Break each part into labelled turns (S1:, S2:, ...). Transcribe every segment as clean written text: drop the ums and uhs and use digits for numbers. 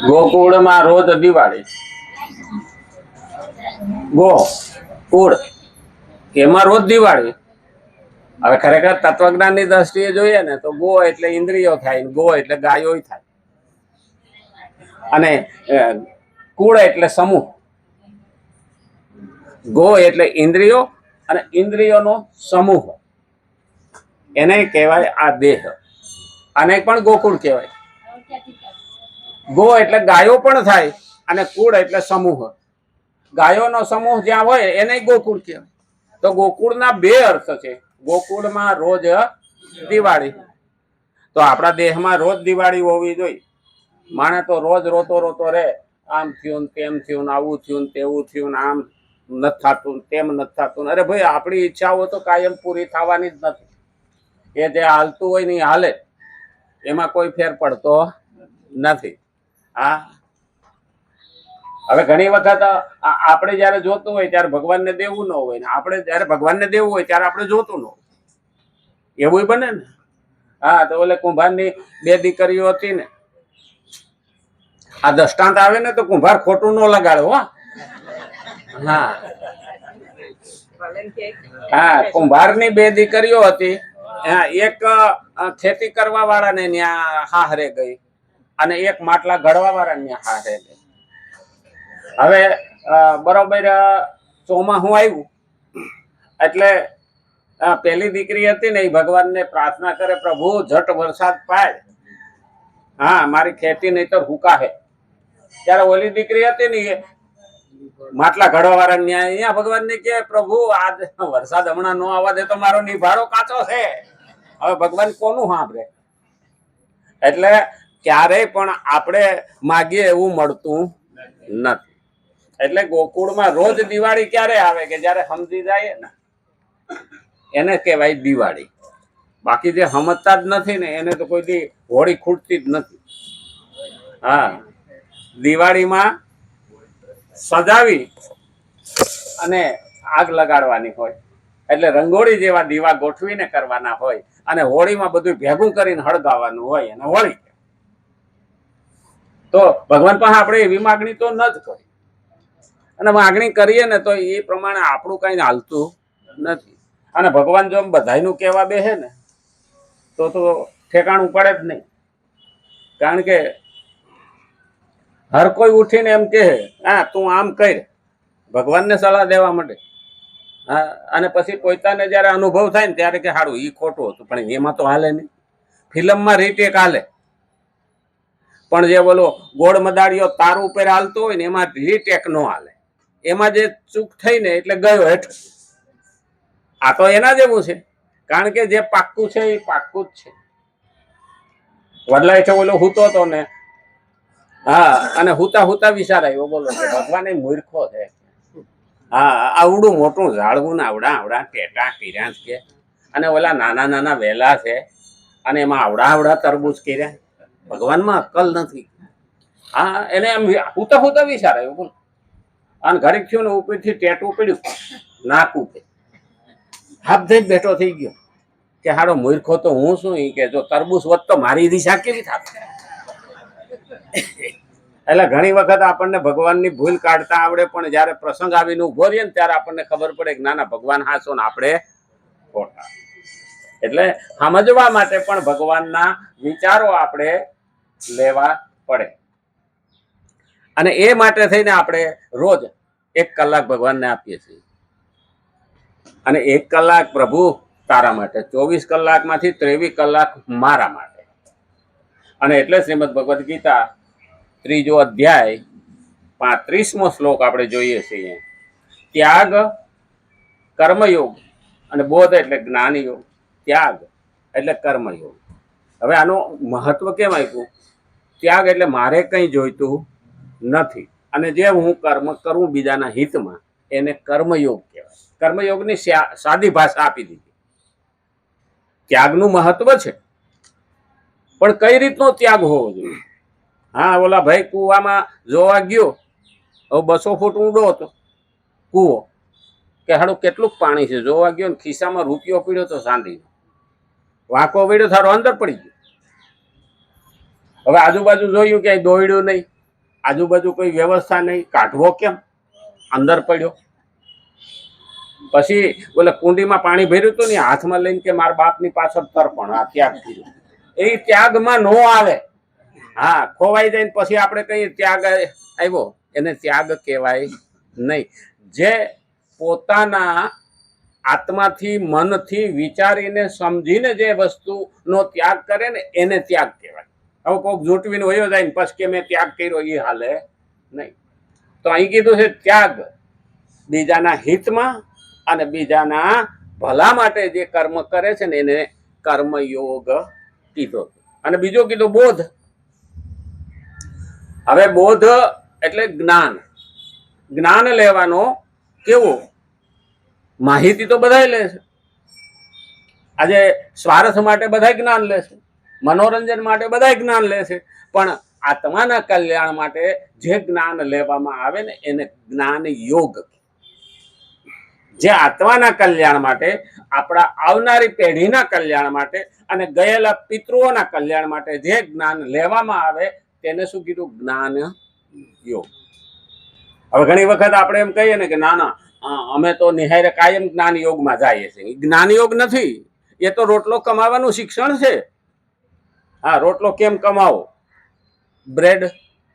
S1: ગોકુળમાં રોજ દિવાળી. ગોકુળ એમાં રોજ દિવાળી. હવે ખરેખર તત્વજ્ઞાનની દ્રષ્ટિએ જોઈએ ને તો ગો એટલે ઇન્દ્રિયો થાય, ગો એટલે ગાયો થાય, અને કુળ એટલે સમૂહ. ગો એટલે ઇન્દ્રિયો અને ઇન્દ્રિયોનો સમૂહ, એને કહેવાય આ દેહ. આને પણ ગોકુળ કહેવાય. ગો એટલે ગાયો પણ થાય અને કુળ એટલે સમૂહ. ગાયોનો સમૂહ જ્યાં હોય એને ગોકુળ કહેવાય. તો ગોકુળના બે અર્થ છે. ગોકુળમાં રોજ દિવાળી. તો આપણા દેહમાં રોજ દિવાળી હોવી જોઈએ. માણે તો રોજ રોતો રોતો રે, આમ થયું તેમ થયું, આવું થયું તેવું થયું, આમ નથી થતું તેમ નથી થતું. અરે ભાઈ, આપણી ઈચ્છાઓ તો કાયમ પૂરી થવાની જ નથી. એ જે હાલતું હોય ને એ હાલે, એમાં કોઈ ફેર પડતો નથી. હા, હવે ઘણી વખત આપણે જયારે જોતું હોય ત્યારે ભગવાનને દેવું ન હોય, ને આપણે જયારે ભગવાનને દેવું હોય ત્યારે આપણે જોતું ન હોય. એવું બને ને. હા, તો ઓલે કુંભારની બે દીકરીઓ હતી ને, આ દ્રષ્ટાંત આવે ને તો કુંભાર ખોટું ન લગાડે હો. હા હા, કુંભારની બે દીકરીઓ હતી. એક ખેતી કરવા વાળાને ત્યાં હાહરે ગઈ અને એક માટલા ઘડવા વાળાને ત્યાં હાહરે ગઈ. હવે બરોબર ચોમાસું આવ્યું એટલે પેલી દીકરી હતી ને એ ભગવાનને પ્રાર્થના કરે, પ્રભુ ઝટ વરસાદ પાય, હા મારી ખેતી નહીં તો હુકાહે. ત્યારે ઓલી દીકરી હતી ને એ માટલા ઘડવા વાળા ન્યાય અહીંયા ભગવાનને કે, પ્રભુ આ વરસાદ હમણાં ન આવવા દે તો મારો નિભારો કાચો છે. હવે ભગવાન કોનું સાંભળે? એટલે ક્યારેય પણ આપણે માગીએ એવું મળતું નથી. એટલે ગોકુળમાં રોજ દિવાળી ક્યારે આવે કે જયારે સમજી જાય ને, એને કહેવાય દિવાળી. બાકી જે સમજતા જ નથી ને એને તો કોઈ દી હોળી ખૂટતી જ નથી. હા, દિવાળીમાં સજાવી અને આગ લગાડવાની હોય, એટલે રંગોળી જેવા દીવા ગોઠવીને કરવાના હોય, અને હોળીમાં બધું ભેગું કરીને હળગાવવાનું હોય, અને હોળી. તો ભગવાન પાસે આપણે એવી માગણી તો ન જ કરી, અને માગણી કરીએ ને તો એ પ્રમાણે આપણું કઈ હાલતું નથી. અને ભગવાન જો બધાયનું કહેવા બેસે ને તો ઠેકાણું પડે જ નહીં. કારણ કે હર કોઈ ઉઠીને એમ કહે, હા તું આમ કર, ભગવાનને સલાહ દેવા માટે. હા, અને પછી પોતાને જયારે અનુભવ થાય ને ત્યારે કે સારું ઈ ખોટું હતું, પણ એમાં તો હાલે નહીં. ફિલ્મમાં રીટેક હાલે, પણ જે બોલો ગોળ મદાડીઓ તાર ઉપર હાલતો હોય ને એમાં રીટેક નો હાલે. એમાં જે ચૂક થઈ ને એટલે ગયો હેઠો. આ તો એના જેવું છે, કારણ કે જે પાક્કું છે એ પાક્કું જ છે. વડલા હેઠે ઓલો હૂતો હતો ને, હા, અને હુતા હુતા વિચાર આવ્યો, બોલો ભગવાન એ મૂર્ખો છે. હા, આવડું મોટું ઝાડવું ને આવડા આવડા ટેટા કર્યા છે, અને ઓલા નાના નાના વેલા છે, અને એમાં આવડા આવડા તરબૂચ કર્યા. ભગવાનમાં અક્કલ નથી. હા, એને એમ હુતા હુતા વિચાર આવ્યો, બોલો. અને ઘડીક થયું ને ઉપરથી ટેટું પડ્યું નાક ઉપર, હાફ થઈ બેઠો થઈ ગયો કે હાડો મૂર્ખો તો હું શું, કે જો તરબૂચ વધ તો મારી દિશા કેવી થાત. એટલે ઘણી વખત આપણને ભગવાનની ભૂલ કાઢતા આવડે, પણ જયારે પ્રસંગ આવીને ઉભો રહીએ ને ત્યારે આપણને ખબર પડે કે ના ના ભગવાન હાચો ને આપણે ખોટા. એટલે સમજવા માટે પણ ભગવાનના વિચારો આપણે લેવા પડે. અને એ માટે થઈને આપણે રોજ 1 કલાક ભગવાનને આપીએ છીએ, અને 1 કલાક પ્રભુ તારા માટે, 24 કલાકમાંથી 23 કલાક મારા માટે. અને એટલે શ્રીમદ ભગવદ્ ગીતા 3જો અધ્યાય 35મો શ્લોક આપણે જોઈએ છીએ. ત્યાગ કર્મયોગ, અને બોધ એટલે જ્ઞાનયોગ, ત્યાગ એટલે કર્મયોગ. હવે આનું મહત્વ કેમ આપ્યું? ત્યાગ એટલે મારે કંઈ જોઈતું નથી, અને જે હું કર્મ કરું બીજાના હિતમાં એને કર્મયોગ કહેવાય. કર્મયોગની સાદી ભાષા આપી દીધી. ત્યાગનું મહત્વ છે, પણ કઈ રીતનો ત્યાગ હોવો જોઈએ? હા, ઓલા ભાઈ કુવામાં જોવા ગયો, હવે 200 ફૂટ ઊંડો હતો કુવો, કે હાડું કેટલું પાણી છે જોવા ગયો, ને ખિસ્સામાં રૂપિયો પડ્યો તો ચાંદીનો, વાંકો પડ્યો થારો અંદર પડી ગયો. હવે આજુબાજુ જોયું કે દોડ્યું નહીં, આજુબાજુ કોઈ વ્યવસ્થા નહીં, કાઢવો કેમ? અંદર પડ્યો. પછી બોલે કુંડીમાં પાણી ભર્યું હતું ને હાથમાં લઈને કે મારા બાપની પાછળ તર્પણ, આ ત્યાગ કર્યો. એ ત્યાગમાં નો આવે. હા, ખોવાઈ જાય પછી આપણે કહીએ ત્યાગ આવ્યો, એને ત્યાગ કહેવાય નહીં. જે પોતાના આત્માથી મનથી વિચારીને સમજીને જે વસ્તુનો ત્યાગ કરે ને એને ત્યાગ કહેવાય. હવે કોઈક જૂટવીને વયો જાય ને પછી કે મેં ત્યાગ કર્યો, એ હાલે નહીં. તો અહીં કીધું છે ત્યાગ બીજાના હિતમાં અને બીજાના ભલા માટે જે કર્મ કરે છે ને એને કર્મયોગ કીધો. અને બીજો કીધો બોધ. હવે બોધ એટલે જ્ઞાન. જ્ઞાન લેવાનો કેવો? માહિતી તો બધા લે છે. આજે સ્વાર્થ માટે બધા જ્ઞાન લે છે, મનોરંજન માટે બધા જ્ઞાન લે છે, પણ આત્માના કલ્યાણ માટે જે જ્ઞાન લેવામાં આવે ને એને જ્ઞાન યોગ. જે આત્માના કલ્યાણ માટે, આપણા આવનારી પેઢીના કલ્યાણ માટે અને ગયેલા પિતૃઓના કલ્યાણ માટે જે જ્ઞાન લેવામાં આવે તેને શું કીધું? જ્ઞાન યોગ. હવે ઘણી વખત આપણે એમ કહીએ ને કે ના ના અમે તો નિહારે કાયમ જ્ઞાન યોગમાં જઈએ છીએ. જ્ઞાન યોગ નથી, એ તો રોટલો કમાવાનું શિક્ષણ છે. હા, રોટલો કેમ કમાવો? Bread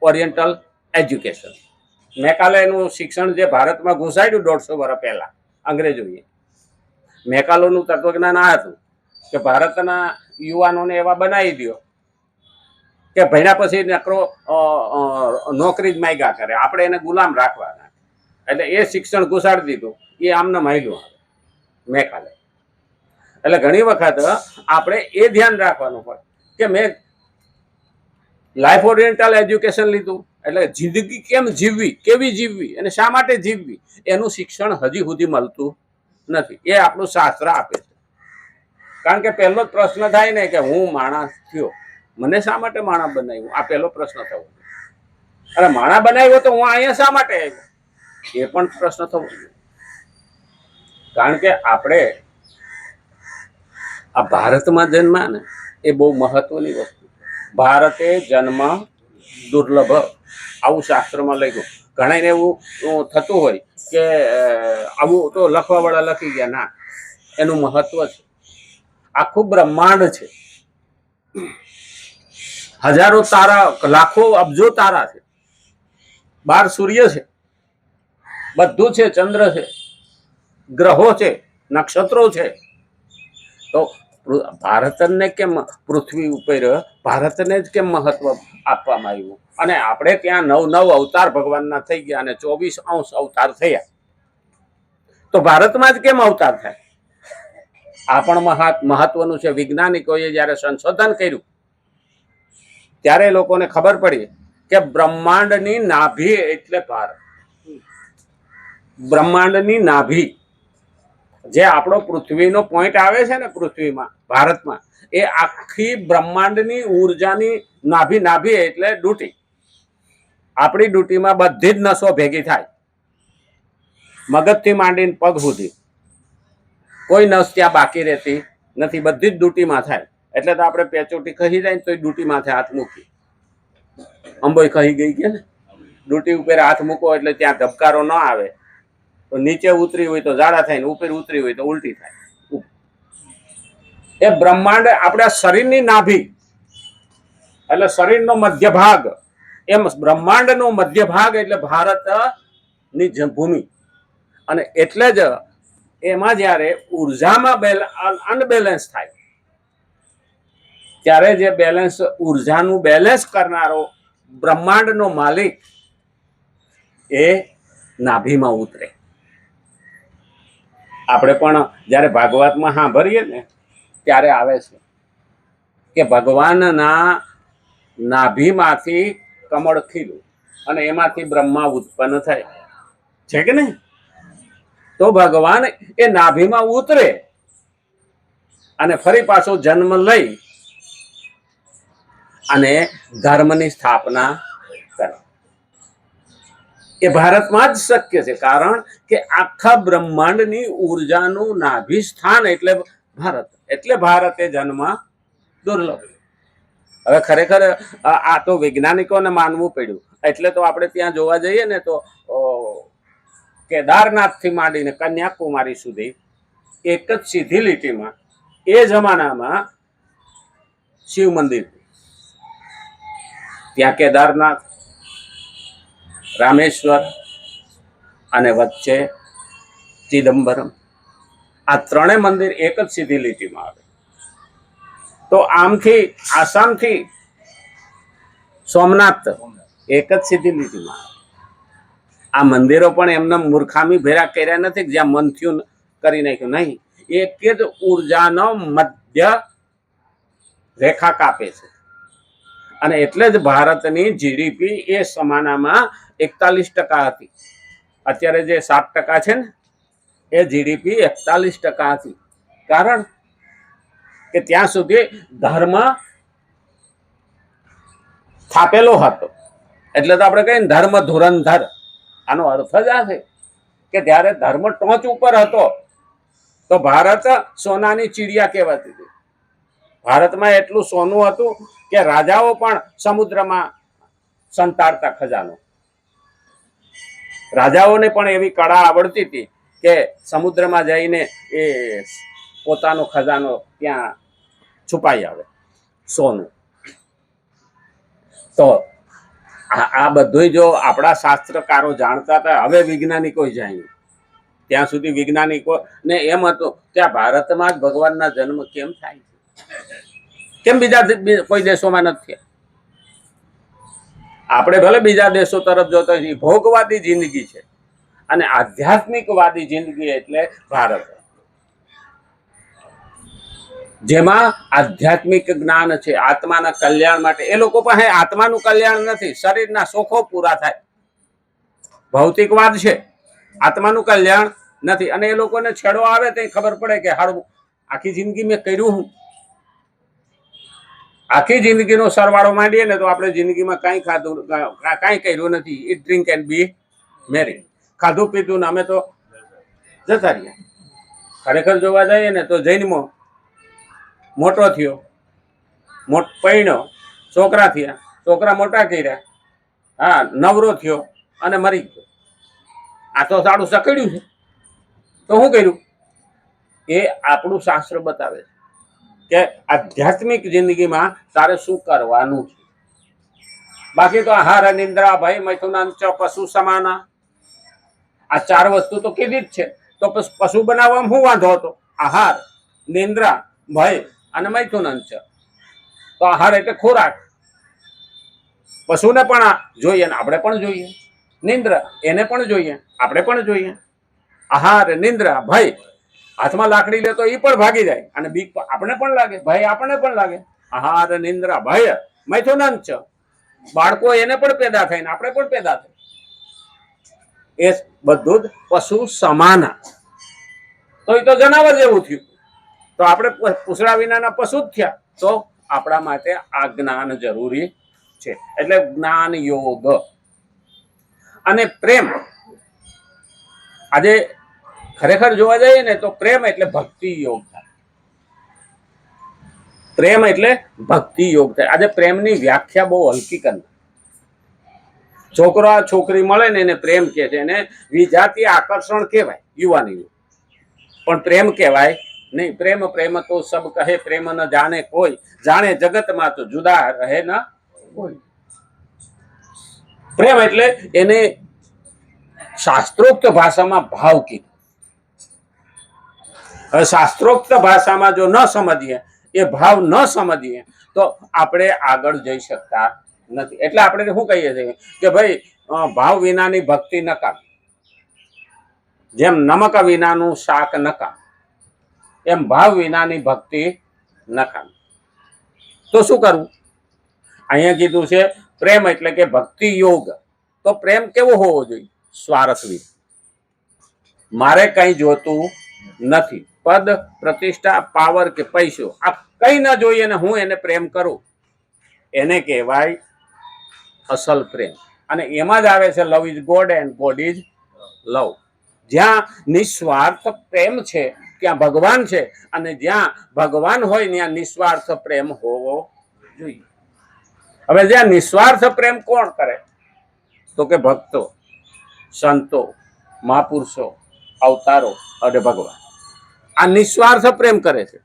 S1: oriental education. મેકાલેનું શિક્ષણ જે ભારતમાં ઘુસાડ્યું 150 વર્ષ પહેલા અંગ્રેજોએ, મેકાલોનું તત્વજ્ઞાન આ હતું કે ભારતના યુવાનોને એવા બનાવી દો કે ભણ્યા પછી નકરો નોકરી જ માગ્યા કરે, આપણે એને ગુલામ રાખવાના. એટલે એ શિક્ષણ ઘુસાડી દીધું, એ આમને માગ્યું મેકાલે. એટલે ઘણી વખત આપણે એ ધ્યાન રાખવાનું હોય કે મેં લાઈફ ઓરિએન્ટલ એજ્યુકેશન લીધું એટલે જિંદગી કેમ જીવવી, કેવી જીવવી અને શા માટે જીવવી એનું શિક્ષણ હજી સુધી મળતું નથી. એ આપણું શાસ્ત્ર આપે છે. કારણ કે પહેલો જ પ્રશ્ન થાય ને કે હું માણસ થયો, મને શા માટે માણસ બનાવ્યું? આ પહેલો પ્રશ્ન થવો. અને માણસ બનાવ્યો તો હું અહીંયા શા માટે આવ્યો? એ પણ પ્રશ્ન થવો. કારણ કે આપણે આ ભારતમાં જન્મ્યા ને એ બહુ મહત્વની વસ્તુ. ભારતે જન્મ દુર્લભ, આવું શાસ્ત્રમાં લખ્યું. ઘણાને એવું થતું હોય કે આવું તો લખવાવાળા લખી ગયા. ના, એનું મહત્વ છે. આખું બ્રહ્માંડ છે, હજારો તારા, લાખો અબજો તારા છે, 12 સૂર્ય છે, બધું છે, ચંદ્ર છે, ગ્રહો છે, નક્ષત્રો છે. તો ભારતને કેમ પૃથ્વી ઉપર ભારતને જ કેમ મહત્વ આપવામાં આવ્યું? અને આપણે ત્યાં 9 અવતાર ભગવાનના થઈ ગયા અને 24 અવતાર થયા, તો ભારતમાં જ કેમ અવતાર થાય? આ પણ મહત્વનું છે. વૈજ્ઞાનિકોએ જ્યારે સંશોધન કર્યું ત્યારે લોકોને ખબર પડી કે બ્રહ્માંડની નાભી એટલે ભારત. બ્રહ્માંડની નાભી, જે આપણો પૃથ્વીનો પોઈન્ટ આવે છે ને પૃથ્વીમાં, ભારતમાં, એ આખી બ્રહ્માંડની ઉર્જાની નાભી. નાભી એટલે ડૂટી. આપણી ડૂટીમાં બધી જ નસો ભેગી થાય, મગજથી માંડીને પગ સુધી કોઈ નસ ત્યાં બાકી રહેતી નથી, બધી જ ડૂટીમાં થાય. એટલે તો આપણે પેચોટી કહી જાય ને તો ડૂટી માથે હાથ મૂકી, અંબોય કહી ગઈ કે ને ડૂટી ઉપર હાથ મૂકો એટલે ત્યાં ધબકારો ન આવે. તો નીચે ઉતરી હોય તો ઝાડા થાય ને ઉપર ઉતરી હોય તો ઉલટી થાય. એ બ્રહ્માંડ આપણા શરીરની નાભી એટલે શરીરનો મધ્ય ભાગ, એમ બ્રહ્માંડનો મધ્ય ભાગ એટલે ભારતની ભૂમિ. અને એટલે જ એમાં જ્યારે ઉર્જામાં અનબેલેન્સ થાય ત્યારે જે બેલેન્સ, ઉર્જાનું બેલેન્સ કરનારો બ્રહ્માંડનો માલિક એ નાભીમાં ઉતરે. આપણે પણ જ્યારે ભાગવતમાં સાંભળીએ ને ત્યારે આવે છે કે ભગવાનના નાભીમાંથી કમળ ખીલું અને એમાંથી બ્રહ્મા ઉત્પન્ન થાય છે કે નહીં? તો ભગવાન એ નાભીમાં ઉતરે અને ફરી પાછો જન્મ લઈ અને ધર્મની સ્થાપના કરે. એ ભારતમાં જ શક્ય છે, કારણ કે આખા બ્રહ્માંડની ઉર્જાનું નાભી સ્થાન એટલે ભારત. એટલે ભારતે જન્મ દુર્લભ. હવે ખરેખર આ તો વૈજ્ઞાનિકોને માનવું પડ્યું. એટલે તો આપણે ત્યાં જોવા જઈએ ને તો કેદારનાથથી માંડીને કન્યાકુમારી સુધી એક જ સીધી લીટીમાં એ જમાનામાં શિવ મંદિર, ત્યાં કેદારનાથ, રામેશ્વર અને વચ્ચે ચિદમ્બરમ, આ ત્રણેય મંદિર એક જ સીધી લીટીમાં આવે. તો આમથી આસામથી સોમનાથ એક જ સીધી લીટીમાં આવે. આ મંદિરો પણ એમને મૂર્ખામી ભેરા કર્યા નથી જ્યાં મન થયું કરી નાખ્યું, નહીં, એક જ ઉર્જાનો મધ્ય રેખા કાપે છે. અને એટલે જ ભારતની જીડીપી એ સમાનામાં 41% હતી. અત્યારે જે 7% છે ને એ જીડીપી 41% હતી. કારણ કે ત્યાં સુધી ધર્મ સ્થાપેલો હતો. એટલે તો આપણે કહીએ ને ધર્મ ધુરંધર, આનો અર્થ જ આ છે કે જ્યારે ધર્મ ટોચ ઉપર હતો તો ભારત સોનાની ચીડિયા કહેવાતી હતી. ભારતમાં એટલું સોનું હતું કે રાજાઓ પણ સમુદ્રમાં સંતાડતા ખજાનો. રાજાઓને પણ એવી કળા આવડતી હતી કે સમુદ્રમાં જઈને એ પોતાનો ખજાનો ત્યાં છુપાઈ આવે, સોનું. તો આ બધું જો આપણા શાસ્ત્રકારો જાણતા હતા, હવે વૈજ્ઞાનિકો જાય ત્યાં સુધી વૈજ્ઞાનિકો ને એમ હતું કે આ ભારતમાં જ ભગવાનના જન્મ કેમ થાય છે, કેમ બીજા કોઈ દેશોમાં નથી? આપણે ભલે બીજા દેશો તરફ જોતા હોઈએ, ભોગવાદી જિંદગી છે અને આધ્યાત્મિકવાદી જિંદગી એટલે ભારત, જેમાં આધ્યાત્મિક જ્ઞાન છે, આત્માના કલ્યાણ માટે. એ લોકો પાસે આત્માનું કલ્યાણ નથી, શરીરના સુખો પૂરા થાય. ભૌતિકવાદ છે, આત્માનું કલ્યાણ નથી. અને એ લોકોને છેડો આવે તો ખબર પડે કે હારું આખી જિંદગી મેં કર્યું હું. આખી જિંદગીનો સરવાળો માંડીએ ને તો આપણે જિંદગીમાં કાંઈ ખાધું, કાંઈ કર્યું નથી. ઈટ ડ્રિંક એન્ડ બી મેરી. ખાધું પીધું ને અમે તો જતા રહ્યા. ખરેખર જોવા જઈએ ને તો જૈનમો મોટો થયો, પૈણો, છોકરા થયા, છોકરા મોટા કર્યા, હા, નવરો થયો અને મરી ગયો. આ તો સારું સકડ્યું છે. તો શું કર્યું? એ આપણું શાસ્ત્ર બતાવે છે કે આધ્યાત્મિક જિંદગીમાં તારે શું કરવાનું છે. બાકી તો આહાર, નિંદ્રા, ભય, મૈથુનાંચ પશુ સમાના, આ 4 વસ્તુ તો કીધી જ છે. તો પશુ બનાવવામાં શું વાંધો હતો? આહાર, નિંદ્રા, ભય અને મૈથુનાંચ. તો આહાર એટલે ખોરાક. પશુને પણ જોઈએ ને આપણે પણ જોઈએ. નિંદ્રા એને પણ જોઈએ, આપણે પણ જોઈએ. આહાર, નિંદ્રા, ભય. હાથમાં લાકડી લે તો એ પણ ભાગી જાય અને બીક આપણે પણ લાગે, ભય આપણને પણ લાગે. આહાર, નિંદ્રા, ભય, મૈથુનાંચ. બાળકો એને પણ પેદા થાય ને આપણે પણ પેદા થાય. એ બધું જ પશુ સમાના. તો એ તો જનાવર જેવું થયું. તો આપણે પૂછડા વિનાના પશુ જ થયા. તો આપણા માટે આ જ્ઞાન જરૂરી છે. એટલે જ્ઞાન યોગ અને પ્રેમ. આજે ખરેખર જોવા જઈએ ને તો પ્રેમ એટલે ભક્તિ યોગ થાય. પ્રેમ એટલે ભક્તિ યોગ થાય. આજે પ્રેમની વ્યાખ્યા બહુ હલકી કરી. છોકરો છોકરી મળે ને એને પ્રેમ કહે છે, એને વિજાતીય આકર્ષણ કહેવાય યુવાની, પણ પ્રેમ કહેવાય નહીં. પ્રેમ પ્રેમ તો સબ કહે, પ્રેમ ન જાણે કોઈ, જાણે જગતમાં તો જુદા રહે ન કોઈ. પ્રેમ એટલે એને શાસ્ત્રોક્ત ભાષામાં ભાવ કીધું. હવે શાસ્ત્રોક્ત ભાષામાં જો ન સમજીએ, એ ભાવ ન સમજીએ તો આપણે આગળ જઈ શકતા નથી. એટલે આપણે શું કહીએ છીએ કે ભાઈ ભાવ વિનાની ભક્તિ નકામી. જેમ નમક વિનાનું શાક નકામ, એમ ભાવ વિનાની ભક્તિ નકામી. તો શું કરવું? અહીંયા કીધું છે પ્રેમ એટલે કે ભક્તિ યોગ. તો પ્રેમ કેવો હોવો જોઈએ? સ્વાર્થવી. મારે કઈ જોતું નથી. પદ, પ્રતિષ્ઠા, પાવર કે પૈસો, આ કઈ ન જોઈએ ને હું એને પ્રેમ કરું, એને કહેવાય અસલ પ્રેમ. અને એમાં જ આવે છે love is God and God is લવ. જ્યાં નિસ્વાર્થ પ્રેમ છે ત્યાં ભગવાન છે, અને જ્યાં ભગવાન હોય ત્યાં નિસ્વાર્થ પ્રેમ હોવો જોઈએ. હવે જ્યાં નિસ્વાર્થ પ્રેમ કોણ કરે? તો કે ભક્તો, સંતો, મહાપુરુષો, અવતારો અને ભગવાન. આ નિસ્વાર્થ પ્રેમ કરે છે,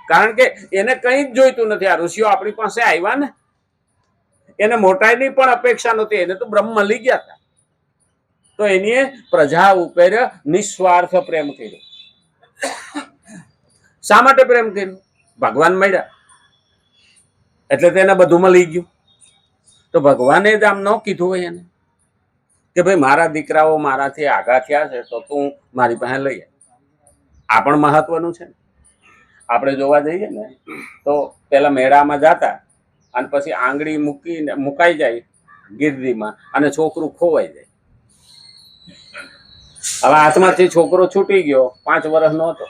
S1: કારણ કે એને કંઈ જ જોઈતું નથી. આ ઋષિઓ આપણી પાસે આવ્યા ને, એને મોટાઈની પણ અપેક્ષા નહોતી, એને તો બ્રહ્મ મળી ગયા હતા. તો એની પ્રજા ઉપર નિસ્વાર્થ પ્રેમ કર્યો. શા માટે પ્રેમ કર્યો? ભગવાન મળ્યા એટલે તેને બધું મળી ગયું. તો ભગવાને જ આમ ન કીધું હોય એને કે ભાઈ મારા દીકરાઓ મારાથી આગા થયા છે તો તું મારી પાસે લઈ આવ. આ પણ મહત્વનું છે. આપણે જોવા જઈએ ને તો પેલા મેળામાં જાતા અને પછી આંગળી મુકાઈ જાય ગીરડીમાં અને છોકરું ખોવાઈ જાય. હવે હાથમાંથી છોકરો છૂટી ગયો, 5 વર્ષનો હતો,